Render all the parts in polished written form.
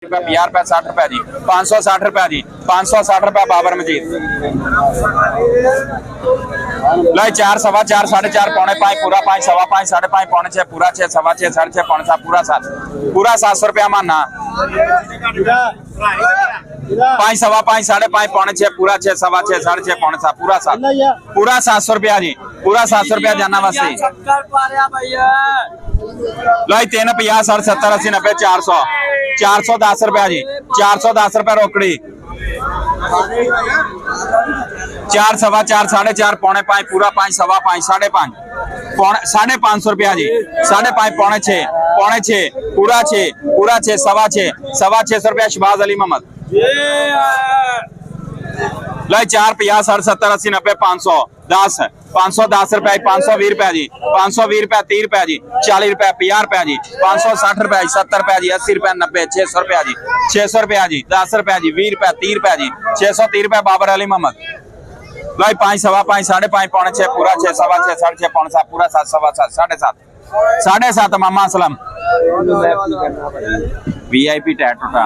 50 रुपए 60 रुपए जी 560 रुपए जी 560 रुपए बाबर मजीद लाई 4 सवा 4 साढ़े 4 पौने 5 पूरा 5 सवा 5 साढ़े 5 पौने 6 पूरा 6 सवा 6 साढ़े 6 पौने 7 पूरा 700 रुपया माना 5 सवा 5 साढ़े 5 पौने 6 पूरा 6 सवा 6 साढ़े 6 पौने 7 पूरा 700 रुपया जी पूरा 700 रुपया जाना वास्ते लाई 3 50 60 70 80 90 410 रुपया जी 410 रुपया रोकड़ी 4 सवा 4 साढ़े 4 पौने 5 पूरा 5 सवा 5 साढ़े 5 साढ़े 500 रुपया जी साढ़े 5 पौने 6 पूरा 6 सवा 600 रुपया शहबाज अली मोहम्मद लाई 4 50 60 70 80 90 510 510 रुपए 520 रुपया जी 520 रुपया 30 रुपया जी 40 रुपया 50 रुपया जी 560 रुपया 70 रुपया जी 80 रुपया 90 600 रुपया जी 600 रुपया जी 10 रुपया जी 20 रुपया 30 रुपया जी 630 रुपया बाबर अली मोहम्मद लाई 5 सवा 5 साढ़े 5 पौने 6 पूरा 6 सवा 6 साढ़े 6 पौने 7 पूरा 7 सवा 7 साढ़े 7 मामा असलम VIP टैटोटा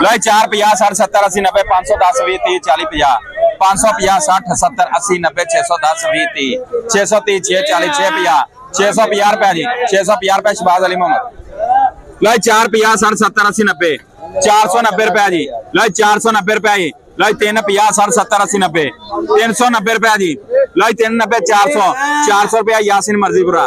लाई 4 50 60 70 80 90 510 20 30 40 50 550 60 70 80 90 610 20 30 630 640 650 650 रुपया जी 650 रुपया शहबाज अली मोहम्मद लाई 4 50 60 70 80 90 490 रुपया जी लाई 490 रुपया जी लाई 3 50 60 70 80 90 390 रुपया जी लाई 390 400 रुपया यासिन मर्जीपुरा।